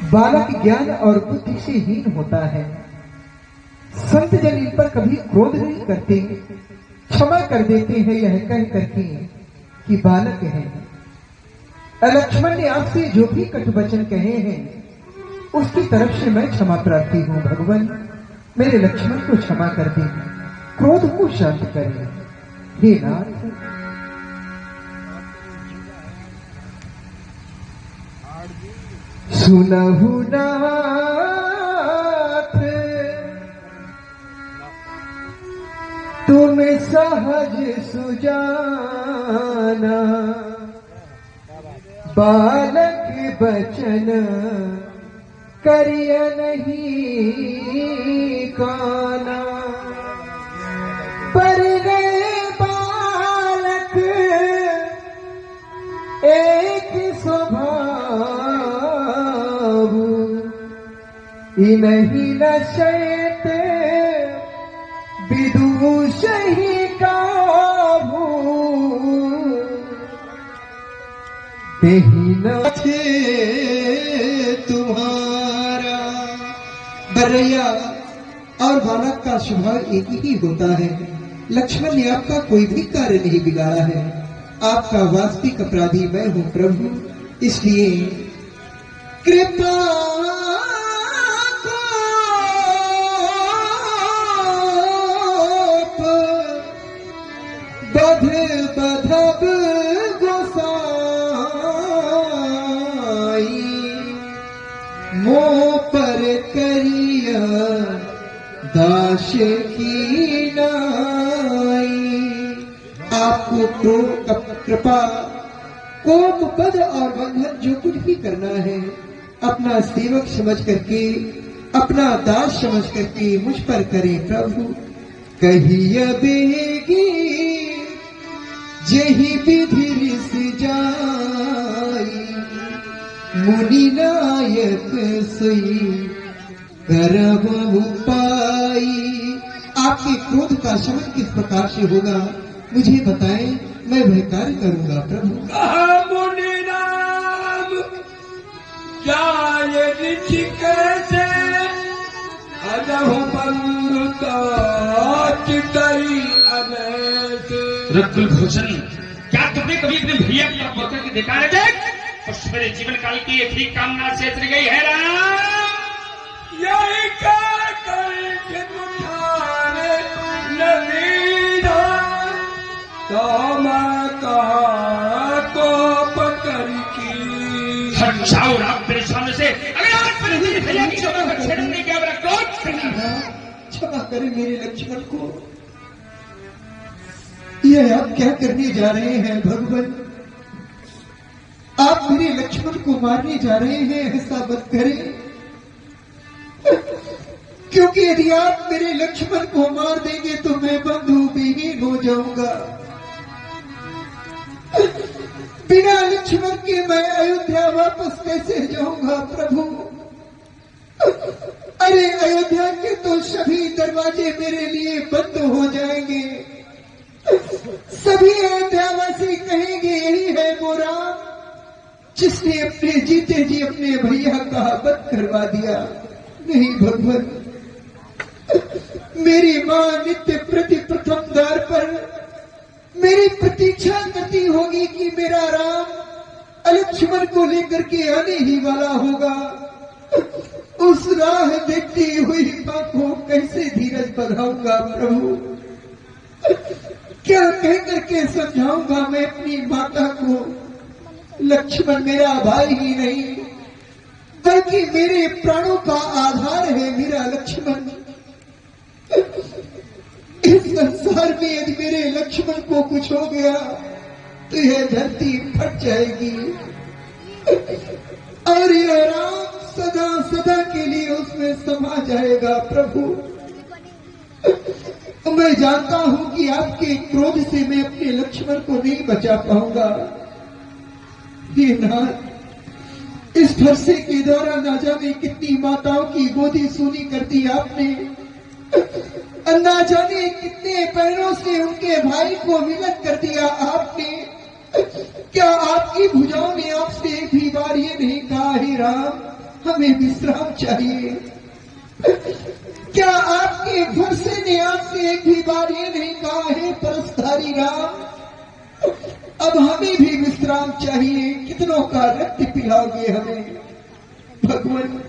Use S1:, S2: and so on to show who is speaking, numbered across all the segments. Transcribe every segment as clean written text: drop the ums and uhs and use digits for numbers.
S1: बालक ज्ञान और बुद्धि से हीन होता है। संत जन इन पर कभी क्रोध नहीं करते, क्षमा कर देते हैं यह कह करके कि बालक है। लक्ष्मण ने आपसे जो भी कटुवचन कहे हैं उसकी तरफ से मैं क्षमा प्रार्थी हूं। भगवान मेरे लक्ष्मण को क्षमा कर दे, क्रोध को शांत करें। हे नाथ, सुनहु नाथ तुम सहज सुजाना, बालक बचन करिय नहीं काना। पर गए बालक एक स्वभाव, इनहि नशयत विदुष ही काबू। तेहि न थे तुम्हारा। बरैया और बालक का स्वभाव एक ही होता है। लक्ष्मण ने आपका कोई भी कार्य नहीं बिगाड़ा है। आपका वास्तविक अपराधी मैं हूं प्रभु, इसलिए कृपा बध बधब गोसाई, मोह पर करिया दास की नाई। आपको कृपा, कोप, पद और बंधन जो कुछ भी करना है अपना सेवक समझ करके, अपना दास समझ करके मुझ पर करें प्रभु। कहिय बेगी जेहि विधि रिस जाई, मुनि नायक सोई करब उपाई। आपके क्रोध का शमन किस प्रकार से होगा मुझे बताएं, मैं वह कार्य करूंगा प्रभु।
S2: मुनि नाम जाय ऋषिकेशे, अजहु बंधु चितई अनेक।
S3: रघुकुल भूषण, क्या तुमने कभी अपने भैया की तरफ होकर के देखा है? देख, उस मेरे जीवन काल की एक ही कामना शेष रह गई है राम।
S2: यही करके मुठाने नवीना, तो मैं कहा को पकड़ की।
S3: हट जाओ राम मेरे सामने से। अगर आज मेरे भैया की शोभा का छेड़न नहीं किया, मेरा क्रोध
S1: क्षमा करें मेरे लक्ष्मण को। यह आप क्या करने जा रहे हैं भगवान? आप मेरे लक्ष्मण को मारने जा रहे हैं, ऐसा मत करें। क्योंकि यदि आप मेरे लक्ष्मण को मार देंगे तो मैं बंधु विहीन हो जाऊंगा। बिना लक्ष्मण के मैं अयोध्या वापस कैसे जाऊंगा प्रभु? अरे अयोध्या के तो सभी दरवाजे मेरे लिए बंद हो जाएंगे। सभी अयोध्यावासी कहेंगे यही है वो राम जिसने अपने जीते जी अपने भैया का वध करवा दिया। नहीं भगवान, मेरी मां नित्य प्रति प्रथम द्वार पर मेरी प्रतीक्षा करती होगी कि मेरा राम लक्ष्मण को लेकर के आने ही वाला होगा। उस राह देखती हुई मां को कैसे धीरज बढ़ाऊंगा प्रभु? क्या कह करके समझाऊंगा मैं अपनी माता को? लक्ष्मण मेरा भाई ही नहीं बल्कि मेरे प्राणों का आधार है मेरा लक्ष्मण। इस संसार में यदि मेरे लक्ष्मण को कुछ हो गया तो यह धरती फट जाएगी और यह राम सदा सदा के लिए उसमें समा जाएगा प्रभु। मैं जानता हूं कि आपके क्रोध से मैं अपने लक्ष्मण को नहीं बचा पाऊंगा। हे नाथ, इस फरसे के द्वारा ना जाने कितनी माताओं की गोदी सूनी कर दी आपने। ना जाने कितने पैरों से उनके भाई को विलग कर दिया आपने। क्या आपकी भुजाओं ने आपसे एक भी बार ये नहीं कहा, हे राम हमें विश्राम चाहिए। क्या आपके भरसे ने आपसे एक भी बार ये नहीं कहा है परसधारी राम, अब हमें भी विश्राम चाहिए, कितनों का रक्त पिलाओगे हमें। भगवान,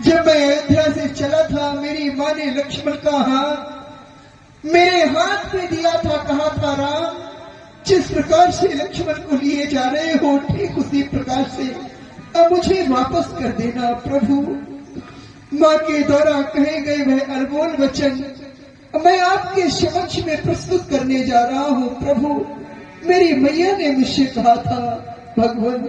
S1: जब मैं अयोध्या से चला था मेरी माँ ने लक्ष्मण का हाथ मेरे हाथ में दिया था, कहा था राम जिस प्रकार से लक्ष्मण को लिए जा रहे हो ठीक उसी प्रकार से अब मुझे वापस कर देना। प्रभु, माँ के द्वारा कहे गए वह अनमोल वचन मैं आपके समक्ष में प्रस्तुत करने जा रहा हूँ। प्रभु, मेरी मैया ने मुझसे कहा था, भगवान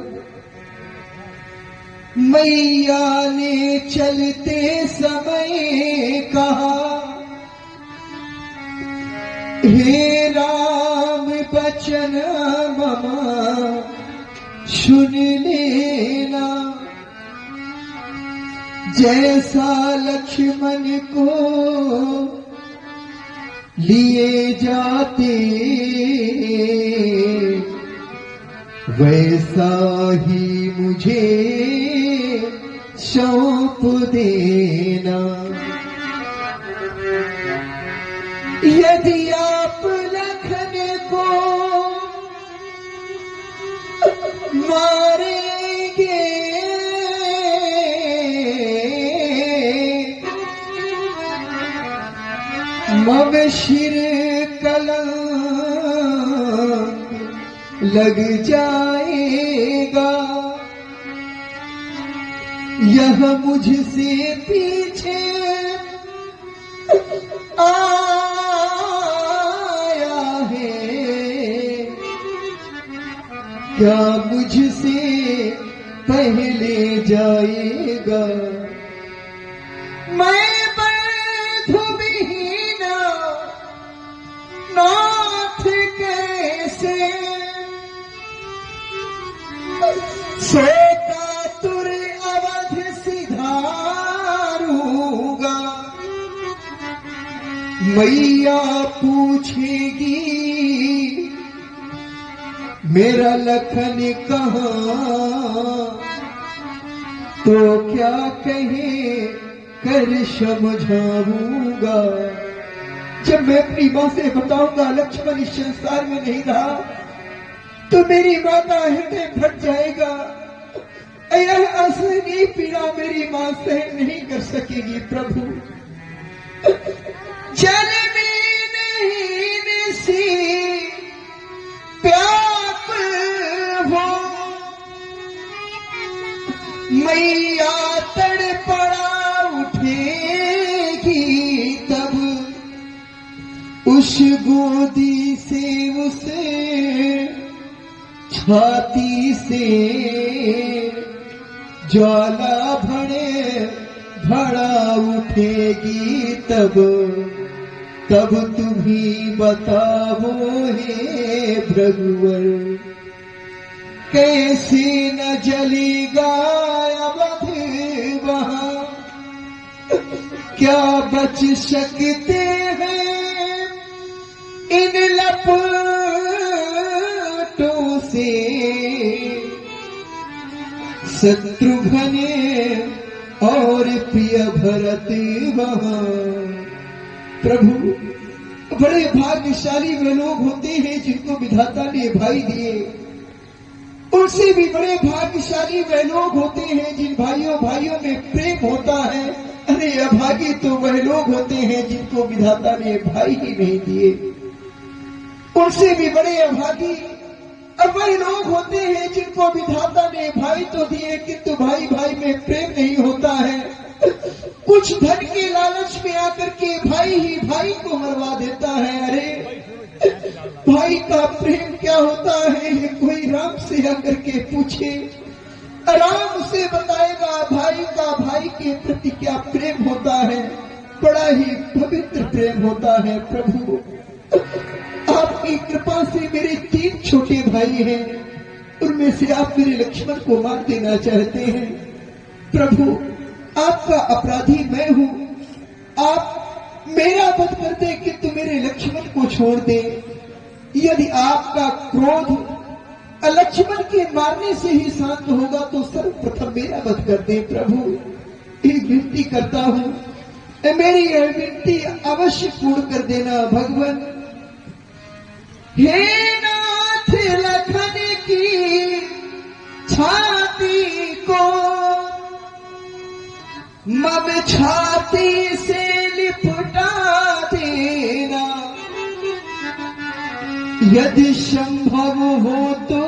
S1: मैया ने चलते समय कहा, हे राम बचन ममा सुन लेना, जैसा लक्ष्मण को लिए जाते वैसा ही मुझे सौंप देना। यदि आप लखन को मारेंगे मम शिर कलंक लग जाएगा, यह मुझसे पीछे आया है, क्या मुझसे पहले जाएगा। मैं बंधुविहीना नाथ कैसे सोकातुर अवध सिधारूंगा, मैया पूछेगी मेरा लखन कहाँ, तो क्या कहे कर समझाऊंगा। जब मैं अपनी माँ से बताऊंगा लक्ष्मण इस संसार में नहीं रहा तो मेरी माँ का हृदय फट जाएगा। यह असहनीय पीड़ा मेरी माँ सहन नहीं कर सकेगी। प्रभु, जल में नहीं सी प्याप हो, मैया तड़पड़ा उठेगी तब उस गोदी से उसे छाती से ज्वाला भड़ा उठेगी तब तुम्ही बताओ हे भृगुवर, कैसे न जलेगा अवध वहां, क्या बच सकते हैं इन लपटों से शत्रुघ्न और प्रिय भरत वहां। प्रभु, बड़े भाग्यशाली वे लोग होते हैं जिनको विधाता ने भाई दिए, उनसे भी बड़े भाग्यशाली वे लोग होते हैं जिन भाइयों में प्रेम होता है। अरे अभागी तो वह लोग होते हैं जिनको विधाता ने भाई ही नहीं दिए। उनसे भी बड़े अभागी अब वह लोग होते हैं जिनको विधाता ने भाई तो दिए किंतु भाई में प्रेम नहीं होता है। कुछ धन के लालच में आकर के भाई ही भाई को मरवा देता है। अरे भाई का प्रेम क्या होता है ये कोई राम से आकर के पूछे, राम उसे बताएगा भाई का भाई के प्रति क्या प्रेम होता है। बड़ा ही पवित्र प्रेम होता है। प्रभु, आपकी कृपा से मेरे 3 छोटे भाई हैं, उनमें से आप मेरे लक्ष्मण को मार देना चाहते हैं। प्रभु, आपका अपराधी मैं हूँ, आप मेरा वध कर दे किंतु मेरे लक्ष्मण को छोड़ दे। यदि आपका क्रोध लक्ष्मण के मारने से ही शांत होगा तो सर्वप्रथम मेरा वध कर दे प्रभु। एक विनती करता हूं, मेरी यह विनती अवश्य पूर्ण कर देना भगवान। हे नाथ लखन की छाती को मम छाती से लिपटा देना, यदि संभव हो तो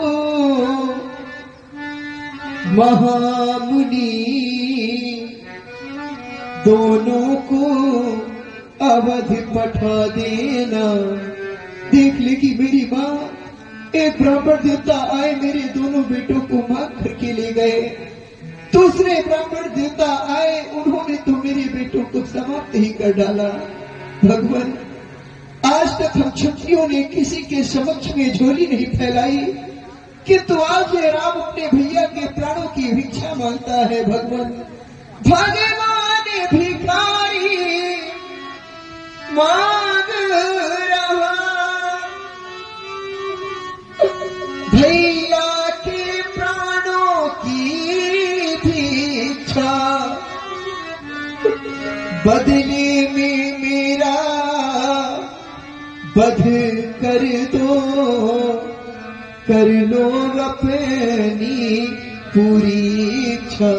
S1: महामुनि दोनों को अवध पठा देना। देख ले कि मेरी माँ, एक ब्राह्मण देवता आए, मेरे दोनों बेटों को मार करके ले गए। दूसरे ब्राह्मण देवता आए, उन्होंने तो मेरे बेटों को समाप्त ही कर डाला। भगवान, आज तक हम क्षत्रियों ने किसी के समक्ष में झोली नहीं फैलाई, किंतु आज ये राम अपने भैया के प्राणों की भिक्षा मांगता है। भगवान, भगवान भिखारी मांग रहा, भैया के प्राणों की भिक्षा, बदले में मेरा वध कर दो, कर लो अपनी पूरी इच्छा।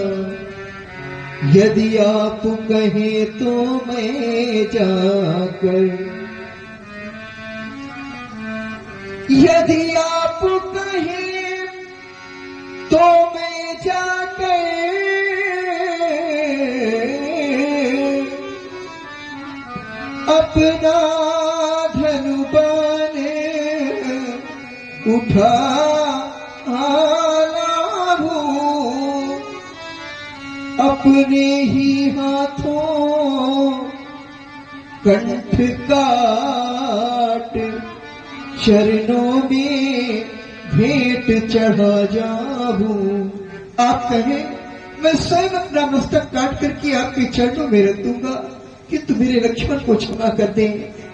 S1: यदि आप कहें तो मैं जाकर, यदि आप कहें तो मैं जाकर अपना धनुबान उठा अपने ही हाथों कंठ काट, चरणों में भेंट चढ़ा जाऊं। आप कहें मैं स्वयं अपना मस्तक काट करके आपके चरणों में रख दूंगा, किंतु मेरे लक्ष्मण को क्षमा कर दें,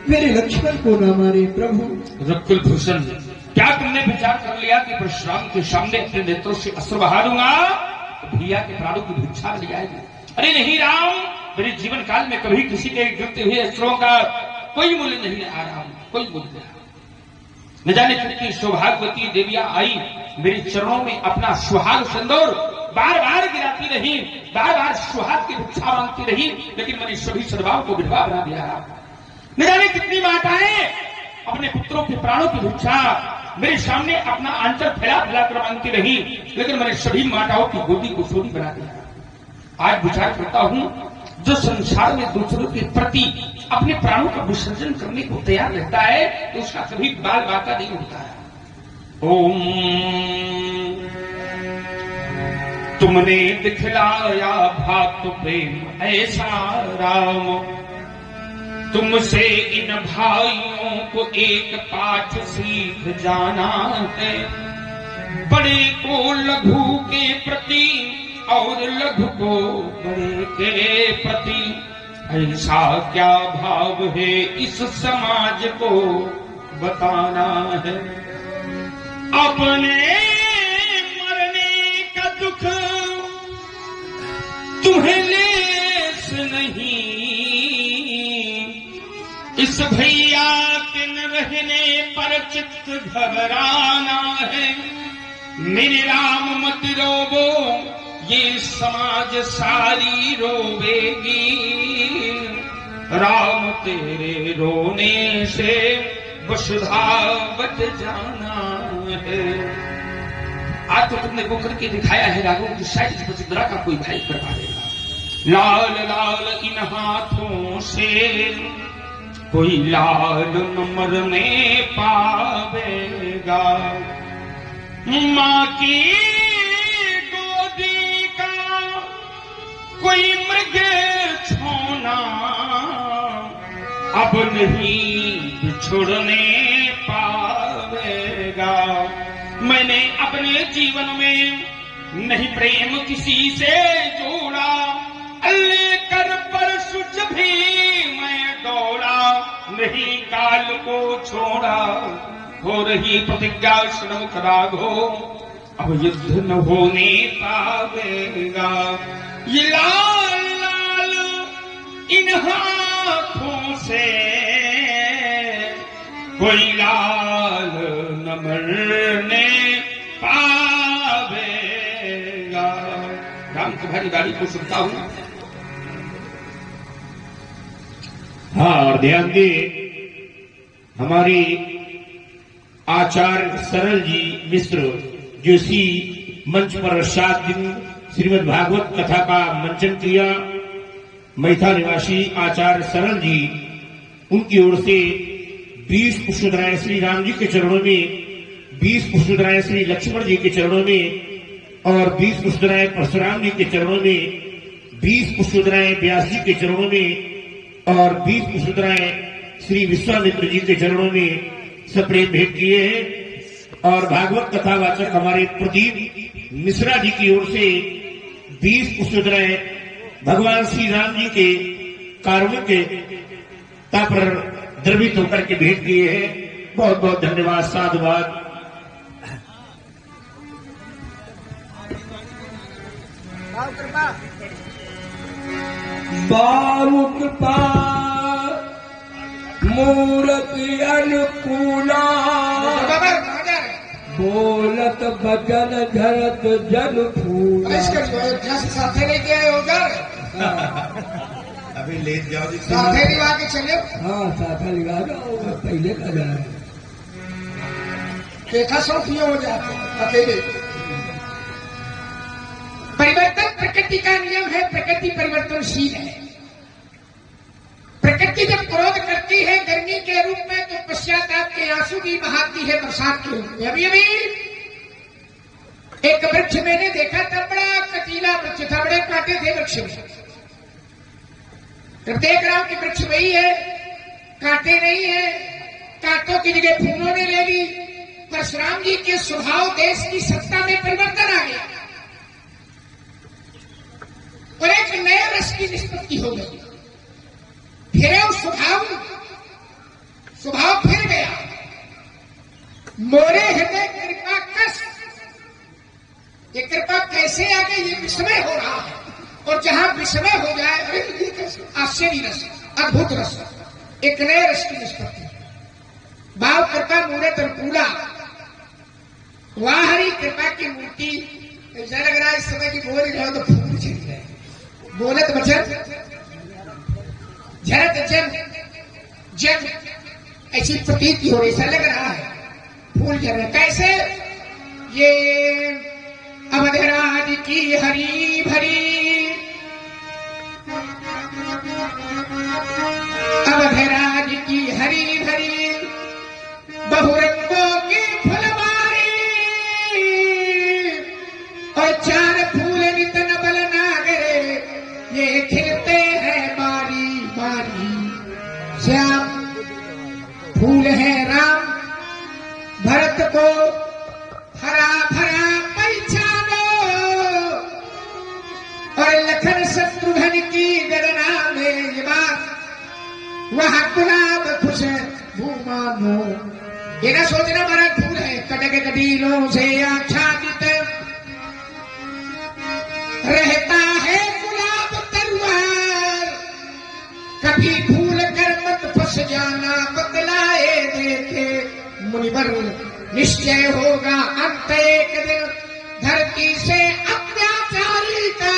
S1: मेरे लक्ष्मण को न मारे प्रभु।
S3: रकुल भूषण, क्या तुमने विचार कर लिया कि परशुराम के सामने अपने नेत्रों से अश्रु बहा दूंगा तो भैया के प्राणों की भिक्षा ले जाएगी? अरे नहीं राम, मेरे जीवन काल में कभी किसी के गिरते हुए अश्रुओं का कोई मूल्य नहीं आ रहा, कोई मूल्य नहीं। न जाने कितनी सौभाग्यवती देवियां आई, मेरे चरणों में अपना सुहाग सिंदूर बार बार गिराती रही, बार बार सुहाग की भिक्षा मांगती रही, लेकिन मैंने सभी सद्भाव को विधवा बना दिया। न जाने कितनी माताएं अपने पुत्रों के प्राणों की भिक्षा मेरे सामने अपना आंचल फैला फैला कर मांगती रही, लेकिन मैंने सभी माताओं की गोदी को सोनी बना दिया। आज विचार करता हूं, जो संसार में दूसरों के प्रति अपने प्राणों का विसर्जन करने को तैयार रहता है तो उसका कभी बाल बाका नहीं होता है। ओम तुमने दिखलाया भातु प्रेम ऐसा राम, तुमसे इन भाइयों को एक पाठ सीख जाना है। बड़े को लघु के प्रति और लघु को बड़े के प्रति ऐसा क्या भाव है, इस समाज को बताना है। अपने मरने का दुख तुम्हें लेस नहीं, इस भैया के न रहने पर चित्त घबराना है। मेरे राम मत रोवो, ये समाज सारी रोवेगी, राम तेरे रोने से वसुधा बच जाना है। आज तो तुमने वो करके दिखाया है राघव की शायद इस वसुंधरा का कोई भाई कर पाएगा। लाल लाल इन हाथों से कोई लाल नंबर में पावेगा, माँ की गोदी का कोई मृग छोना अब नहीं बिछुड़ने पावेगा। मैंने अपने जीवन में नहीं प्रेम किसी से जोड़ा, लेकर परसुच भी मैं दौड़ा, नहीं काल को छोड़ा। हो रही प्रतिज्ञा श्रमुख राघो, अब युद्ध न होने पावेगा। ये लाल लाल इन हाथों से कोई लाल न मरने पावेगा। राम तुम्हारी गाड़ी को सुनता हूं। हाँ, और ध्यान दे, हमारी आचार्य सरल जी मिश्र जो इसी मंच पर 7 दिन श्रीमद् भागवत कथा का मंचन किया, मैथा निवासी आचार्य सरल जी, उनकी ओर से 20 पुष्पधराएं श्री राम जी के चरणों में, 20 पुष्पधराएं श्री लक्ष्मण जी के चरणों में, और 20 पुष्पधराएं परशुराम जी के चरणों में, 20 पुष्पधराएं व्यास जी के चरणों में, और 20 पुष्पधराएं श्री विश्वामित्र जी के चरणों में सप्रेम भेंट किए हैं। और भागवत कथावाचक हमारे प्रदीप मिश्रा जी की ओर से 20 पुष्पधराएं भगवान श्री राम जी के कारुण्यता पर द्रवित होकर के भेंट किए हैं। बहुत बहुत धन्यवाद, साधुवाद।
S2: बाबू कृपा मूर्ति अनुकूला, बोलत बचन झरत जन फूला।
S4: साथे लेके आए हो घर,
S5: अभी ले जाओ जी।
S4: साथे लिवा के चले।
S2: हाँ, साथा लिखा जाओ, पहले का जाए।
S4: देखा सौखियों हो जाते अकेले। परिवर्तन प्रकृति का नियम है, प्रकृति परिवर्तनशील है। प्रकृति जब क्रोध करती है गर्मी के रूप में, तो पश्चाताप के आंसू भी बहाती है बरसात के रूप में। अभी अभी एक वृक्ष मैंने देखा था, बड़ा कटीला वृक्ष था, बड़े कांटे थे वृक्ष में। जब देख रहा हूं कि वृक्ष वही है, कांटे नहीं है, कांटों की जगह फूलों ने ले ली। परशुराम जी के स्वभाव देश की सत्ता में परिवर्तन आ गया और एक नए रस की निष्पत्ति हो गई। फिर स्वभाव फिर गया। मोरे हृदय कृपा कस, ये कृपा कैसे आ गई? ये विस्मय हो रहा है, और जहां विस्मय हो जाए, अरे ये कैसे? आश्चर्य रस, अद्भुत रस, एक नए रस की निष्पत्ति। भाव कृपा मूर्त अनुकूला, वाह हरी कृपा की मूर्ति। ऐसा लग रहा है इस समय की बोल रहे हो तो फूल चल रहे, बोलत बचन झरत जन जन, ऐसी प्रतीति हो रही, ऐसा लग रहा है फूल झर रहे। कैसे? ये अवधराज की हरी भरी, अवधराज की हरी भरी बहुरंगों की फुलवारी, और 4 फूल नित नबल नागरे, ये खिलते हैं बारी बारी। श्याम फूल है राम, भरत को हरा भरा पहचानो, और लखन शत्रुघ्न की गणना में ये बात, वहां गुलाब खुश भूमानो। ये ना सोचना हमारा फूल है, कटक कटीलों से आच्छादित रहता है गुलाब तलवार। कभी भूल कर मत फंस जाना, बतलाए देखे मुनिवर, निश्चय होगा अंत एक दिन धरती से अत्याचारी का।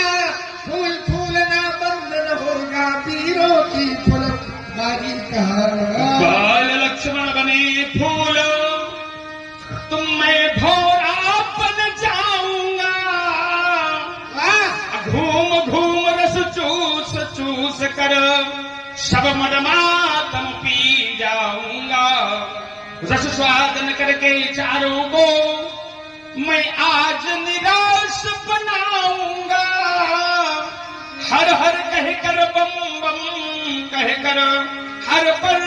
S4: फूल फूलना बंद न होगा वीरों की फुलवारी का।
S3: बाल लक्ष्मण बने फूल, तुम मैं भौरा बन जाऊंगा। घूम घूम रस चूस चूस कर सब मदमातम पी जाऊंगा। रस स्वादन करके चारों को मैं आज निराश बनाऊंगा। हर हर कहकर बम बम कहकर हर पर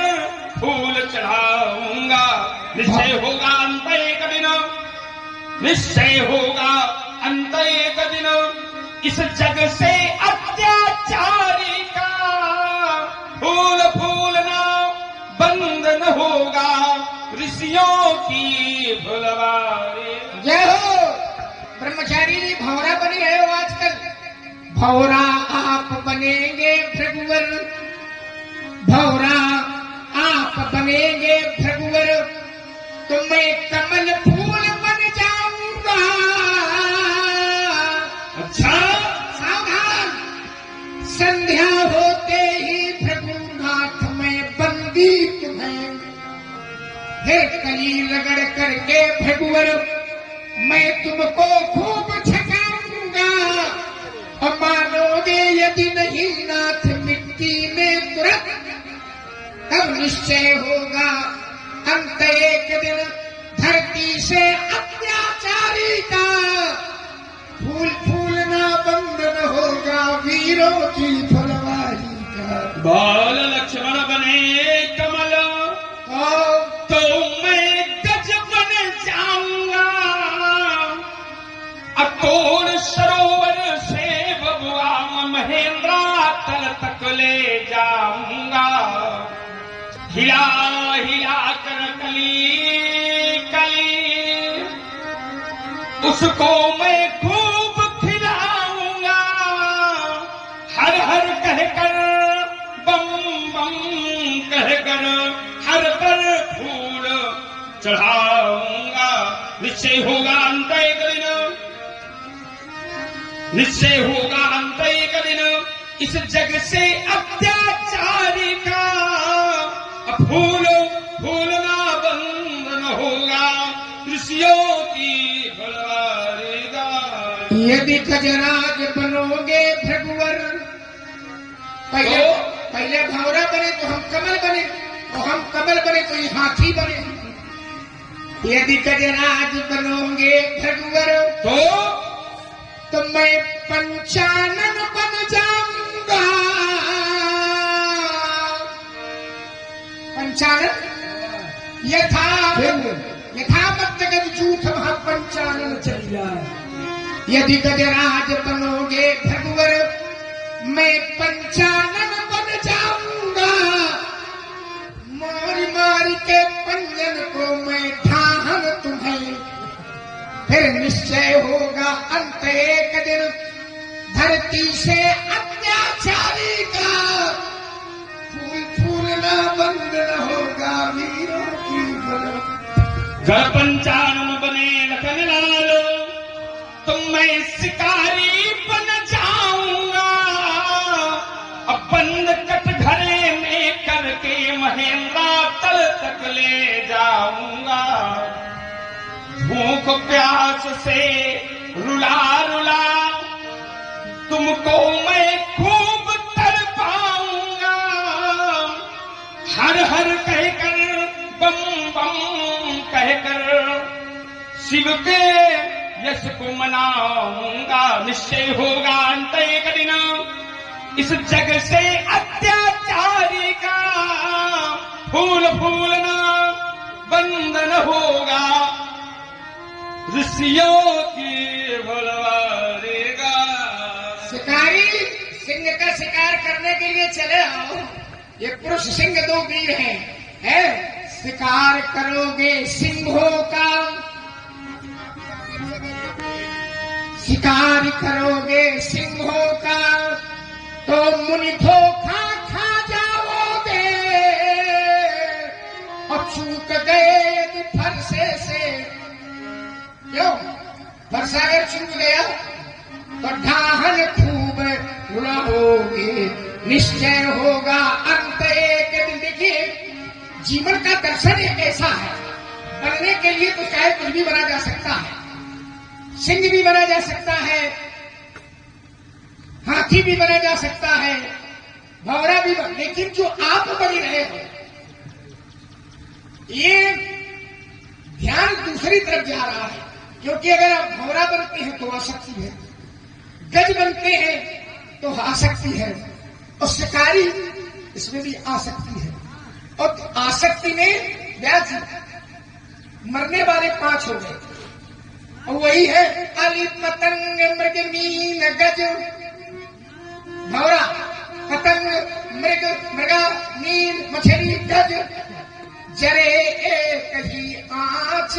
S3: फूल चढ़ाऊंगा। निश्चय होगा अंत एक दिन, निश्चय होगा अंत एक दिन इस जग से अत्याचारी का। फूल फूलना बंद न होगा ऋषियों की
S4: भौरा आप बनेंगे भृगुवर, भौरा आप बनेंगे भृगुवर, तो मैं कमल फूल बन जाऊंगा।
S3: अच्छा,
S4: सावधान, संध्या होते ही भृगुनाथ में बंदी तुम्हें फिर कली रगड़ करके भृगुवर मैं तुमको खूब छकाऊंगा, और मानोगे यदि नहीं नाथ मिट्टी में तुरंत, तब निश्चय होगा अंत एक दिन धरती से अत्याचारी का, फूल फूलना बंद न होगा वीरों की फुलवारी का।
S3: बाल लक्ष्मण बने कमल, तो मैं गज बन जाऊंगा, अतोड़ सरोवर से बबुआ महेंद्रा तल तक ले जाऊंगा, हिला हिला कर कली कली उसको मैं खूब खिलाऊंगा, हर हर कहकर बम बम कहकर हर पर फूल चढ़ाऊंगा। निश्चय होगा अंत एक दिन, निश्चय होगा अंत एक दिन, इस जग से अत्याचारी का, फूल फूलना बंद न होगा ऋषियों की फुलवारी का।
S4: यदि गजराज बनोगे भृगुवर, पहले भौरा बने तो हम कमल बने, और हम कमल बने तो ये हाथी बने। यदि गजराज बनोगे भृगुवर, तो मैं पंचानन बन जाऊंगा। पंचानन यथा मत झूठ वहां पंचानन चल जाए। यदि गजराज बनोगे भृगुवर, मैं पंचानन बन जाऊंगा, मारी मारी के पंजन को मैं ढाहन तुम्हें, फिर निश्चय होगा अंत एक दिन धरती से अत्याचारी का, फूल फूलना बंद न होगा वीरों की फुलवारी।
S3: घर पंचानन बने लखन लाल, तो मैं शिकारी बन जाऊंगा, अब बंद कटघरे में करके महेंद्रा तल तक ले जाऊंगा, भूख प्यास से रुला रुला तुमको मैं खूब तड़पाऊंगा, हर हर कहकर बम बम कहकर शिव के यश को मनाऊंगा। निश्चय होगा अंत एक दिन, इस जग से अत्याचारी का, फूल फूलना बंद न होगा ऋषियों की फुलवारी का।
S4: शिकारी सिंह का शिकार करने के लिए चले आओ, ये पुरुष सिंह दो वीर हैं, शिकार करोगे सिंहों का, शिकार करोगे सिंहों का, तो मुनि धोखा खा जाओगे, और चूक गए यदि फरसे से, क्यों फरसा अगर चूक गया तो ढाहन खूब उड़ाओगे। निश्चय होगा अंत एक दिन। देखिए, जीवन का दर्शन एक ऐसा है, बनने के लिए तो चाहे कुछ भी बना जा सकता है, सिंह भी बना जा सकता है, हाथी भी बना जा सकता है, भौरा भी लेकिन जो आप बनी रहे हो, ये ध्यान दूसरी तरफ जा रहा है। क्योंकि अगर आप भौरा बनते हैं तो आसक्ति है, गज बनते हैं तो आसक्ति है, और शिकारी इसमें भी आसक्ति है। और आसक्ति में व्यास मरने वाले 5 हो गए, और वही है अली पतंग मृग मीन गज, भौरा पतंग मृग मृगा मीन मछली गज, जरे एक ही आँच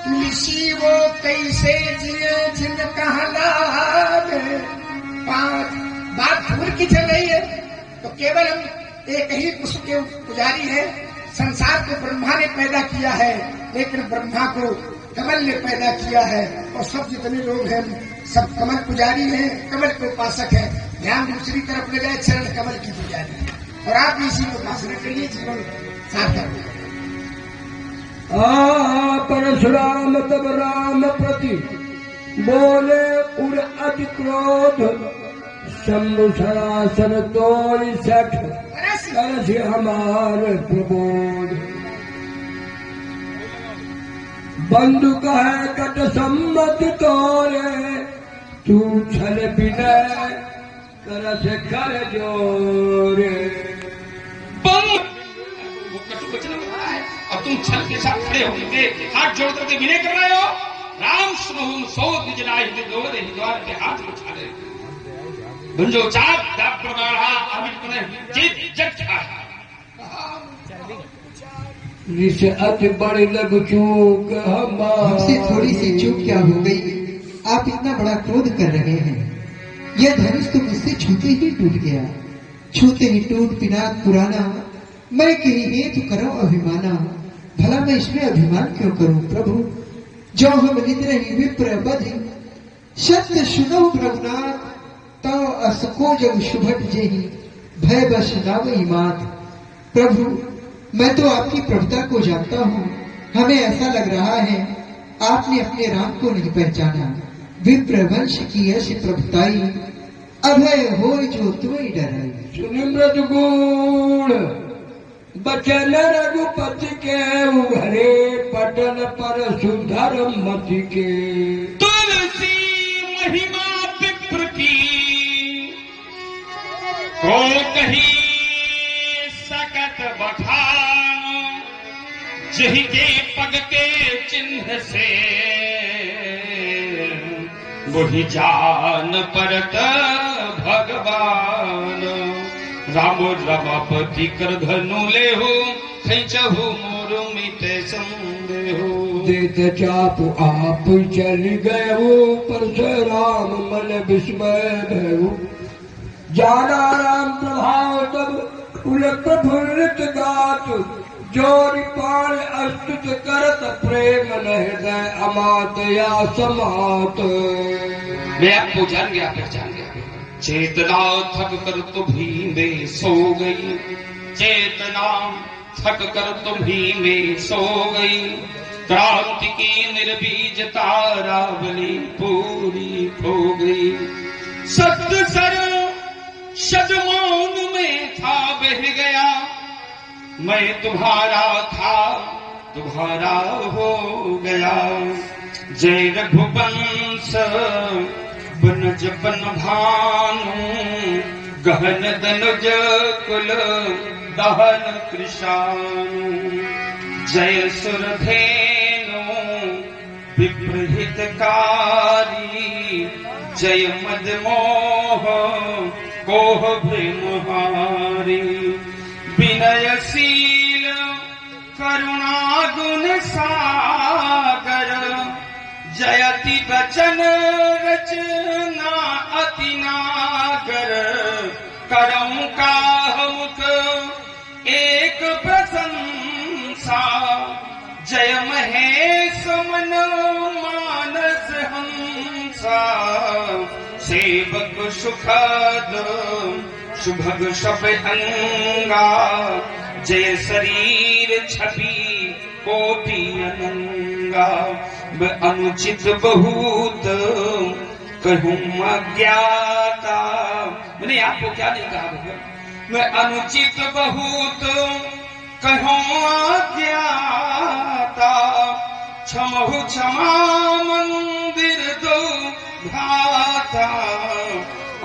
S4: तुलसी वो कैसे जिए जिन कहला केवल हम एक ही पुष्प के पुजारी हैं। संसार को ब्रह्मा ने पैदा किया है, लेकिन ब्रह्मा को कमल ने पैदा किया है। और सब जितने लोग हैं सब कमल पुजारी हैं, कमल के उपासक हैं। ध्यान दूसरी तरफ ले जाए, चरण कमल की पुजारी है। और आप भी इसी को उपासना करिए, जीवन सार्थक।
S2: परशुराम तब राम प्रति बोले उड़ अति क्रोध, शंभु सरासन तोड़ सठ करस हमार प्रबोध। बंधु कहे कट सम्मत तोरे, तू छल विनय करस कर जोरे।
S3: वो कटु वचन बोल रहा है और तुम छल के साथ खड़े होंगे, हाथ जोड़ करके विनय कर रहे हो। राम सुनो सो दिजनाय दोरे द्वार के हाथ में छाड़े गुंजो चाप दाप प्रमाणा अमित पुनः जीत जग छाड़ा।
S2: ऋष अति बड़े लघु चूक
S1: हमसे थोड़ी सी चूक क्या हो गई? आप इतना बड़ा क्रोध कर रहे हैं। यह धनुष तो मुझसे छूते ही टूट गया, छूते ही टूट पिनाक पुराना। मैं किन्हीं हेतु करो अभिमाना, भला मैं इसमें अभिमान क्यों करूं प्रभु? जो हम निद्र ही विप्र बधि, सत्य सुनो प्रभुनाथ। तो असको जब शुभट जेहि, भय बस नावई मात। प्रभु मैं तो आपकी प्रभुता को जानता हूँ, हमें ऐसा लग रहा है आपने अपने राम को नहीं पहचाना। विप्र वंश की ऐसी प्रभुताई, अभय हो जो तुम्हें डराई।
S2: सुनिमृत गुण बचन रघुपति के, उघरे पटन पर सुधर्म मति के।
S3: तुलसी महिमा विप्र की को कही सकत बखान, जही के पग के चिन्ह से वही जान परत भगवान। राम रमापति कर धनु ले हो, खैचहु मोर मिटे संदेहो।
S2: देत चाप आप चल गए हो, परशुराम मन विस्मय भयो। जाना राम प्रभाव तब उलट प्रफुल्लित गात, जोरी पाण अस्तुत करत प्रेम हृदय अमात या समात।
S3: मैं आपको जान गया, पहचान गया। चेतना थक कर तुम्ही में सो गई, चेतना थक कर तुम्ही में सो गई। क्रांति की निर्बीजता रावली पूरी हो गई। सत्य सर सदमौन में था बह गया, मैं तुम्हारा था तुम्हारा हो गया। जय रघुवंश बनज बन भानु, गहन दनुज कुल दहन कृशानु। जय सुरधेनु विप्रहितकारी, जय मदमोह कोह भ्रमहारी। विनयशील करुणा गुण सागर, जयति बचन रचना अति नागर। करऊं काह मुख एक प्रशंसा, जय महेश मन मानस हंसा। सेवक सुखद सुभग सब अंगा, जय शरीर छवि कोटि अनंगा। मैं अनुचित बहुत कहूँ अज्ञाता। मैंने आपको क्या नहीं कहा भगवान? मैं अनुचित बहुत कहूँ अज्ञाता। क्षमहु क्षमा मंदिर दो भाता,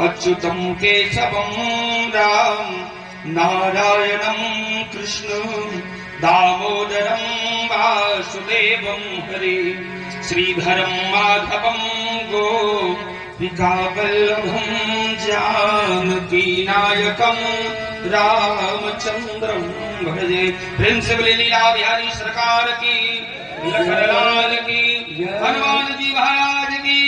S3: अच्युतम केशवम राम नारायणम कृष्ण दामोदरम वासुदेवम हरे। श्रीधरम माधवम गोपिकावल्लभम जानकी नायकम रामचंद्रम भजे। प्रिंसिपल लीला बिहारी सरकार की, लखनलाल की, हनुमान जी महाराज की।